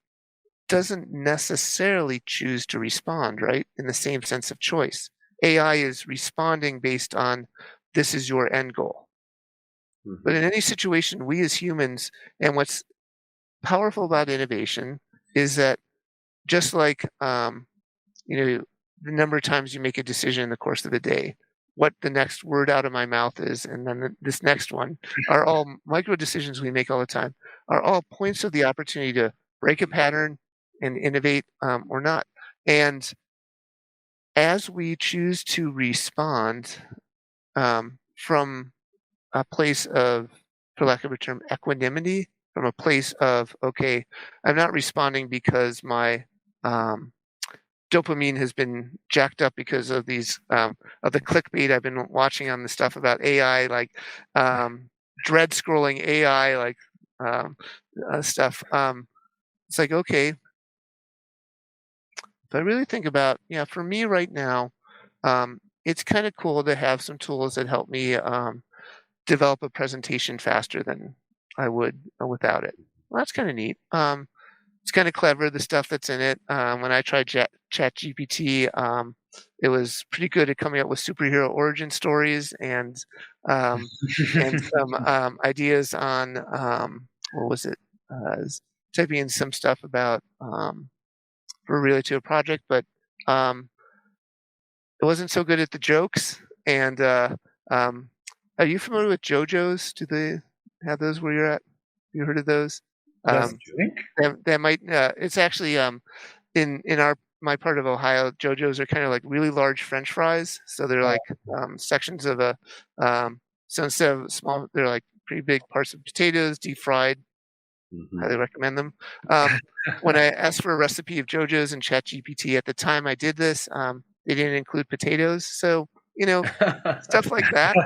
doesn't necessarily choose to respond, right? In the same sense of choice. AI is responding based on, this is your end goal. But Mhm. in any situation, we as humans, and what's powerful about innovation is that, just like the number of times you make a decision in the course of a day, what the next word out of my mouth is, and then this next one, are all micro decisions we make all the time, are all points of the opportunity to break a pattern and innovate, or not. And as we choose to respond from a place of, for lack of a term, equanimity, from a place of, okay, I'm not responding because my um, dopamine has been jacked up because of these of the clickbait I've been watching on the stuff about AI, like dread scrolling AI, like um, stuff. It's like, okay, if I really think about, yeah, for me right now, it's kind of cool to have some tools that help me develop a presentation faster than I would without it. Well, that's kind of neat. It's kind of clever, the stuff that's in it. When I tried Chat GPT, it was pretty good at coming up with superhero origin stories, and some ideas on, what was it? Typing in some stuff about, related to a project, but um, it wasn't so good at the jokes. And um, are you familiar with JoJo's? Do they have those where you're at? You heard of those? That's Um, a drink? that might. It's actually in our my part of Ohio. JoJo's are kind of like really large French fries, so they're Oh, like sections of a. So instead of small, they're like pretty big parts of potatoes, deep fried. Mhm. Highly recommend them. When I asked for a recipe of JoJo's in ChatGPT at the time I did this, they didn't include potatoes. So, you know, stuff like that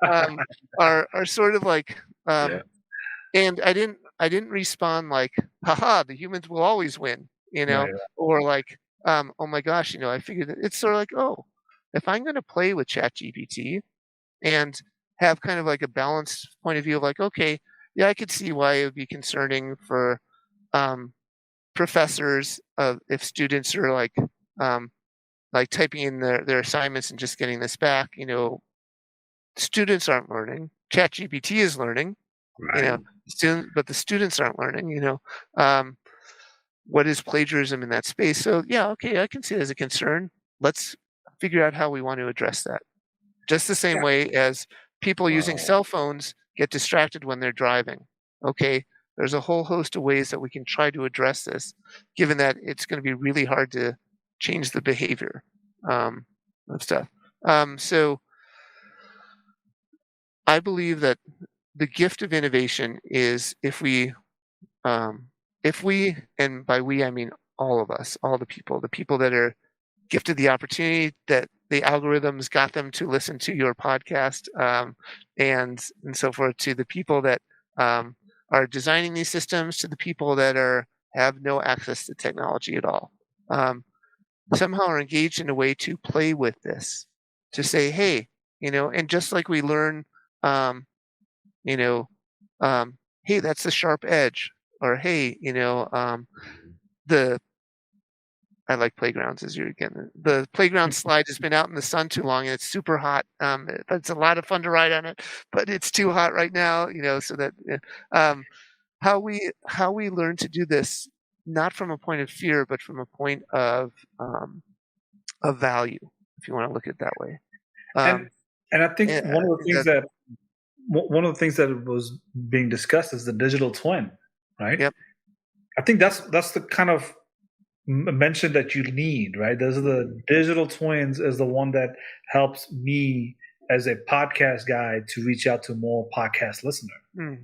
um, are sort of like, Yeah. and I didn't respond like, haha, the humans will always win, right. or like, oh my gosh, I figured that it's sort of like, oh, if I'm going to play with ChatGPT and have kind of like a balanced point of view of like, okay, yeah, I could see why it would be concerning for um, professors if students are like typing in their assignments and just getting this back. Students aren't learning. ChatGPT is learning. You Right. know, but the students aren't learning. Um, what is plagiarism in that space? So yeah, okay, I can see it as a concern. Let's figure out how we want to address that. Just the same Yeah. way as People using Wow. cell phones get distracted when they're driving. Okay, there's a whole host of ways that we can try to address this, given that it's going to be really hard to change the behavior of stuff. So I believe that the gift of innovation is if we, and by we I mean all of us, all the people that are gifted the opportunity, that the algorithms got them to listen to your podcast, and so forth, to the people that are designing these systems, to the people that have no access to technology at all, um, somehow are engaged in a way to play with this, to say, hey, and just like we learn, um, you know, hey, that's the sharp edge, or hey, the I like playgrounds as you're getting. The playground slide has been out in the sun too long and it's super hot. It's a lot of fun to ride on it, but it's too hot right now, so that how we learn to do this, not from a point of fear, but from a point of value, if you want to look at it that way. And Um, and I think and one I of the think things that, that was being discussed is the digital twin, right? yep, I think that's the kind of mention that you need, right? Those are the digital twins is the one that helps me as a podcast guy to reach out to more podcast listeners. mm,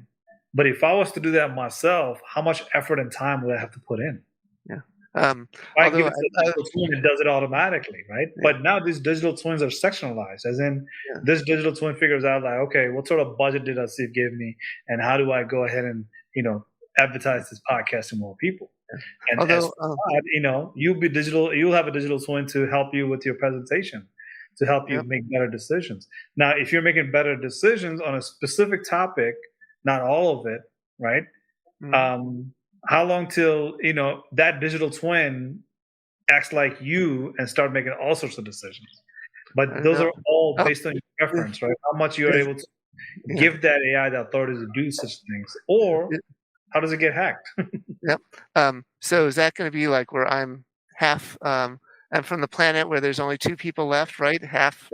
But if I was to do that myself, how much effort and time would I have to put in? yeah. Um, I give although, it to the digital twin, it does it automatically, right? yeah, But now these digital twins are sectionalized, as in yeah. this digital twin figures out like, okay, what sort of budget did Asif give me, and how do I go ahead and advertise this podcast to more people? And as Although, for Todd, you'll have a digital twin to help you with your presentation, to help you yep. make better decisions. Now, if you're making better decisions on a specific topic, not all of it, right? Mm, Um, how long till that digital twin acts like you and start making all sorts of decisions? I But don't those know. are all Oh, based on your yeah, preference, right? How much you're yeah, able to yeah. give that AI the authority to do such things, or how does it get hacked? Yep. So is that going to be like where I'm from the planet where there's only two people left, right? Half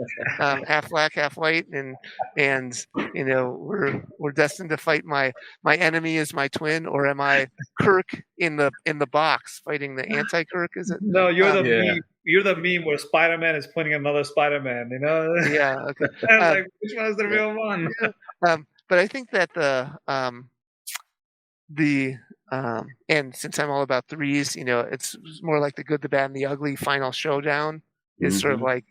black, half white, and we're destined to fight my enemy is my twin, or am I Kirk in the box fighting the anti-Kirk? Is it? No, you're the Um, Yeah. meme. You're the meme where Spider-Man is pointing another Spider-Man. yeah. Okay. I was Um, like, which one is the yeah, real one? yeah. But I think that the and since I'm all about threes, it's more like the good, the bad, and the ugly final showdown is sort of Mhm. like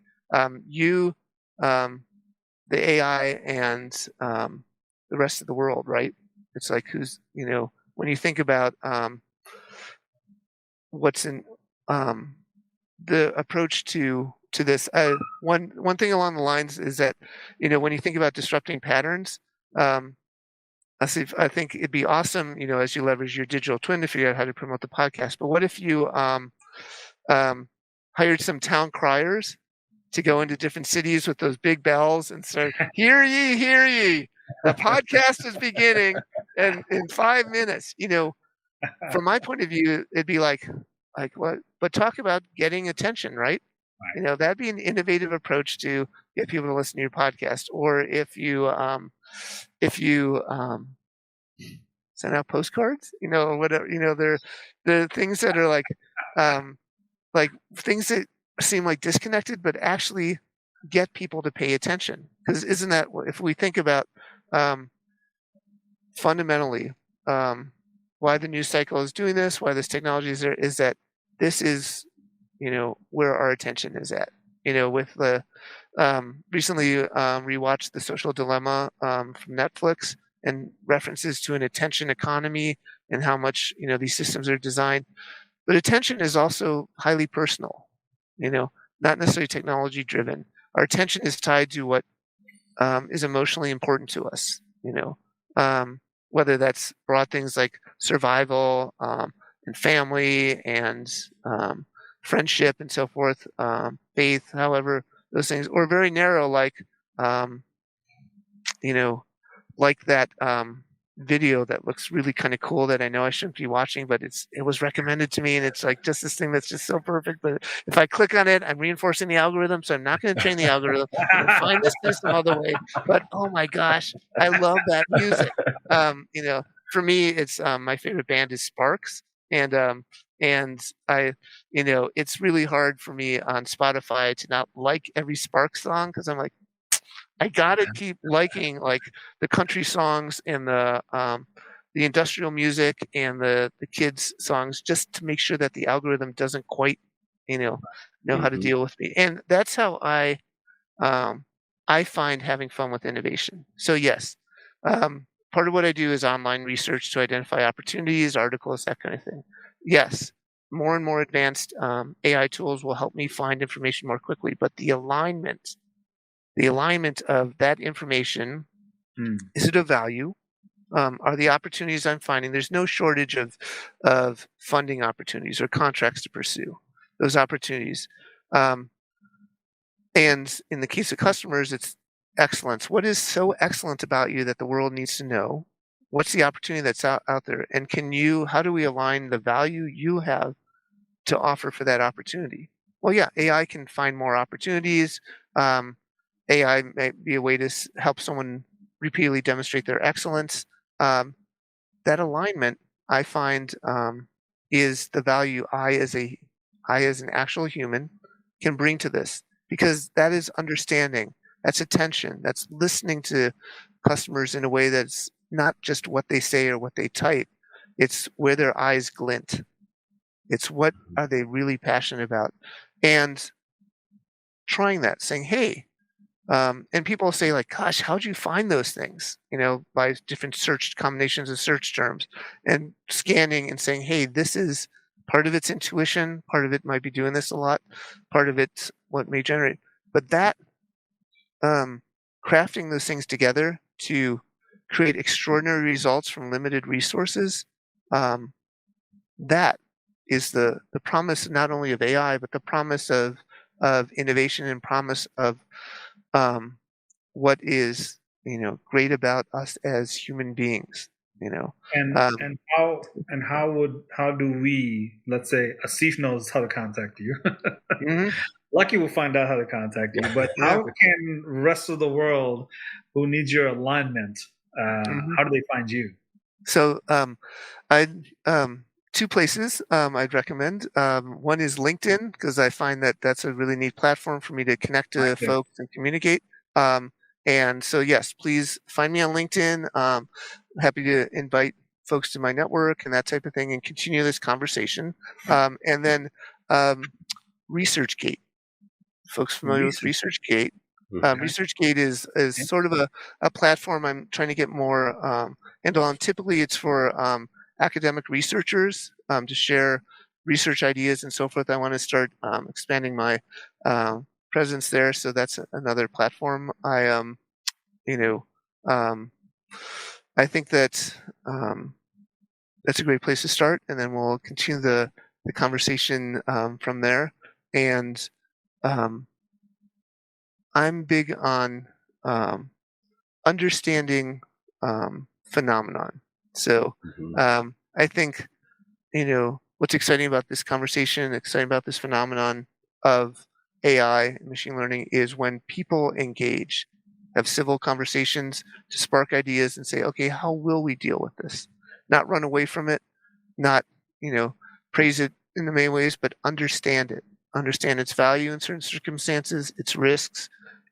you, the AI, and the rest of the world, right? It's like when you think about what's in um, the approach to this. One thing along the lines is that when you think about disrupting patterns. I think it'd be awesome, as you leverage your digital twin to figure out how to promote the podcast. But what if you um, hired some town criers to go into different cities with those big bells and start, "Hear ye, hear ye! The podcast is beginning, and in 5 minutes." From my point of view, it'd be like what? But talk about getting attention, right? That'd be an innovative approach to get people to listen to your podcast. Or if you send out postcards, or whatever, they're the things that are um, like things that seem like disconnected, but actually get people to pay attention. Because isn't that if we think about um, fundamentally why the news cycle is doing this, why this technology is there, is that this is where our attention is at. With the recently rewatched The Social Dilemma from Netflix, and references to an attention economy and how much these systems are designed. But attention is also highly personal. Not necessarily technology driven. Our attention is tied to what is emotionally important to us. Whether that's broad things like survival and family and friendship and so forth, faith, however those things, or very narrow, um, you know, like that video that looks really kind of cool that I know I shouldn't be watching, but it was recommended to me, and it's like just this thing that's just so perfect. But if I click on it, I'm reinforcing the algorithm, so I'm not going to train the algorithm. I'm going to find this some other way. But oh my gosh, I love that music. For me, it's my favorite band is Sparks, and I, it's really hard for me on Spotify to not like every Sparks song because I'm like, I gotta keep liking like the country songs and the industrial music and the kids songs just to make sure that the algorithm doesn't quite, you know how to Mhm. deal with me. And that's how um, I find having fun with innovation. So yes, part of what I do is online research to identify opportunities, articles, that kind of thing. Yes, more and more advanced AI tools will help me find information more quickly, but the alignment of that information, Mm. is it of value? Are the opportunities I'm finding? There's no shortage of funding opportunities or contracts to pursue those opportunities. Um, and in the case of customers, it's excellence. What is so excellent about you that the world needs to know? What's the opportunity that's out there? And how do we align the value you have to offer for that opportunity? Well, yeah, AI can find more opportunities. Um, AI might be a way to help someone repeatedly demonstrate their excellence. Um, that alignment, I find, is the value I as an actual human can bring to this because that is understanding, that's attention, that's listening to customers in a way that's not just what they say or what they type. It's where their eyes glint. It's what are they really passionate about, and trying that, saying, "Hey," and people say like, "Gosh, how'd you find those things?" By different search combinations of search terms, and scanning and saying, "Hey, this is part of its intuition. Part of it might be doing this a lot. Part of it's what may generate." But that um, crafting those things together to create extraordinary results from limited resources, um, that is the promise not only of AI, but the promise of innovation and promise of um, what is great about us as human beings. You know, And um, and how do we, let's say Asif knows how to contact you. mhm, Lucky will find out how to contact you, but yeah. how can rest of the world who needs your alignment, Mhm. how do they find you? So I two places I'd recommend. One is LinkedIn because I find that that's a really neat platform for me to connect to Like it. folks and communicate. Um, and so yes, please find me on LinkedIn. Happy to invite folks to my network and that type of thing and continue this conversation. And then um, ResearchGate. Folks familiar with Research. ResearchGate? Mhm. Okay. ResearchGate is Yeah. sort of a platform I'm trying to get more handle on. Typically, it's for academic researchers to share research ideas and so forth. I want to start expanding my presence there, so that's another platform. You know, um, I think that that's a great place to start, and then we'll continue the conversation from there. And um, I'm big on um, understanding phenomenon. So Mhm. I think what's exciting about this conversation, exciting about this phenomenon of AI and machine learning is when people engage, have civil conversations to spark ideas and say, okay, how will we deal with this? Not run away from it, not you know praise it in the many ways, but understand its value in certain circumstances, its risks,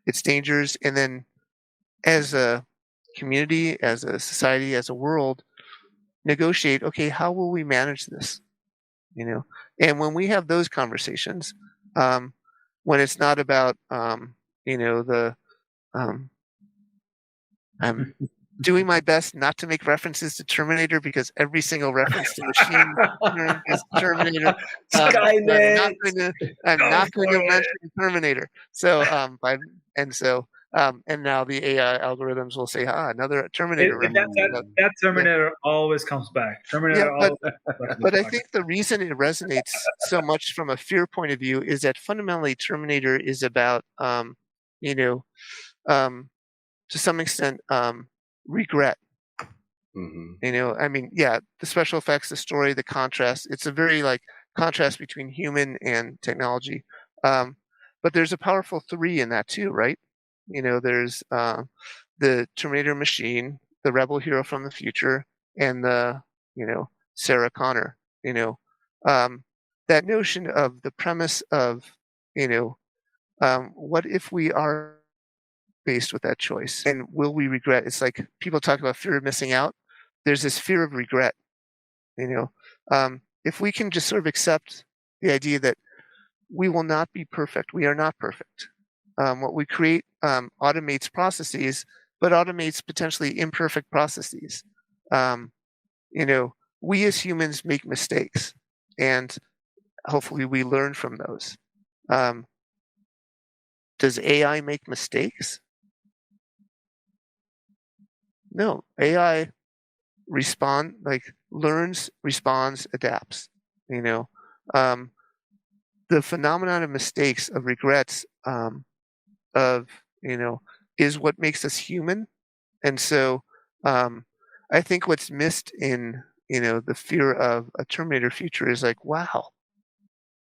its dangers, and then as a community, as a society, as a world, negotiate, okay, how will we manage this? You know, and when we have those conversations, um, when it's not about, the, um, I'm doing my best not to make references to Terminator because every single reference to machine learning is Terminator. I'm not Skynet. going to, I'm Go not going for to it. mention Terminator. So, and so, and now the AI algorithms will say, another Terminator reference. That Mm. that Yeah, Terminator always comes back. yeah, Terminator but always comes back to this but I pocket. think the reason it resonates so much from a fear point of view is that fundamentally Terminator is about, you know, um, to some extent, regret. I mean, yeah, the special effects, the story, the contrast. It's a very like contrast between human and technology. But there's a powerful three in that too, right? There's the Terminator machine, the rebel hero from the future, and the Sarah Connor. That notion of the premise of what if we are faced with that choice, and will we regret? It's like people talk about fear of missing out. There's this fear of regret. If we can just sort of accept the idea that we will not be perfect, we are not perfect. What we create automates processes, but automates potentially imperfect processes. We as humans make mistakes, and hopefully we learn from those. Does AI make mistakes? No, AI learns, responds, adapts. The phenomenon of mistakes, of regrets, is what makes us human. And so I think what's missed in the fear of a Terminator future is like, wow,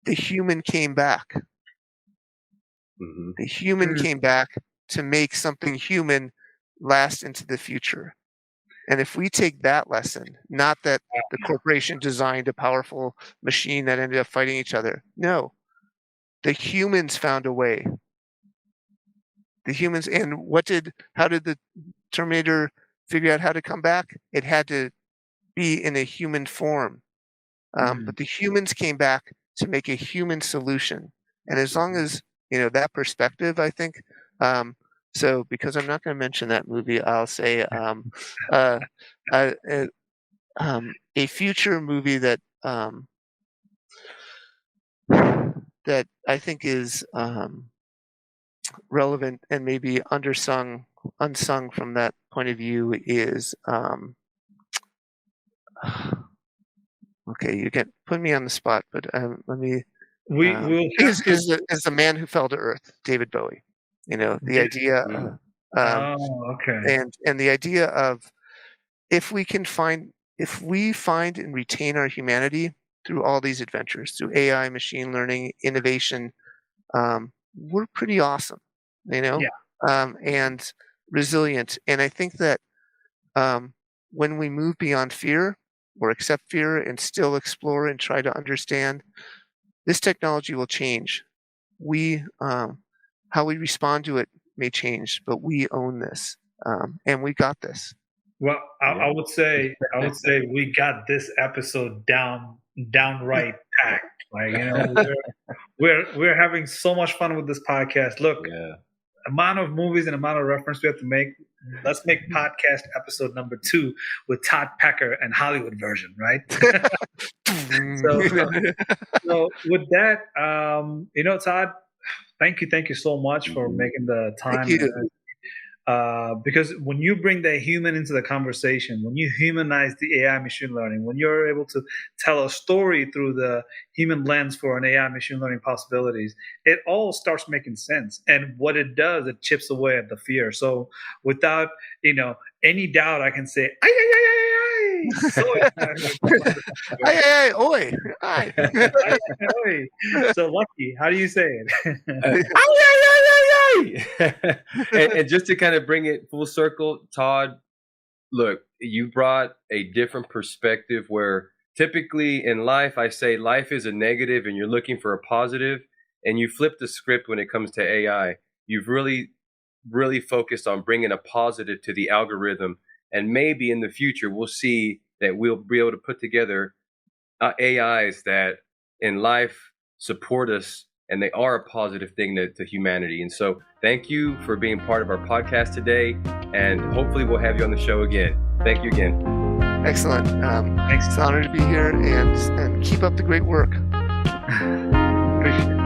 the human came back. The human came back to make something human last into the future. And if we take that lesson, not that the corporation designed a powerful machine that ended up fighting each other. No, the humans found a way. The humans, and how did the Terminator figure out how to come back? It had to be in a human form. But the humans came back to make a human solution. And as long as, that perspective, I think, so because I'm not going to mention that movie, I'll say a future movie that that I think is relevant and maybe unsung from that point of view is okay, you can put me on the spot, but let me. Is the man who fell to earth, David Bowie. The idea, okay, and the idea of if we find and retain our humanity through all these adventures, through AI, machine learning, innovation, we're pretty awesome, and resilient. And I think that when we move beyond fear or accept fear and still explore and try to understand, this technology will change. How we respond to it may change, but we own this, and we got this. Well, I would say we got this episode downright packed. Like we're having so much fun with this podcast. Look, amount of movies and amount of reference we have to make. Let's make podcast episode number 2 with Todd Pecker and Hollywood version, right? So with that, Todd, thank you so much for making the time. Because when you bring the human into the conversation, when you humanize the AI machine learning, when you're able to tell a story through the human lens for an AI machine learning possibilities, it all starts making sense. And what it does, it chips away at the fear. So without any doubt, I can say, AyAyAyAi. So AyAyAyAi. So Lucky, how do you say it? and just to kind of bring it full circle, Todd, look, you brought a different perspective where typically in life, I say life is a negative and you're looking for a positive, and you flip the script when it comes to AI. You've really, really focused on bringing a positive to the algorithm. And maybe in the future, we'll see that we'll be able to put together AIs that in life support us, and they are a positive thing to humanity. And so thank you for being part of our podcast today, and hopefully we'll have you on the show again. Thank you again. Excellent. Thanks. It's an honor to be here, and keep up the great work. Appreciate it.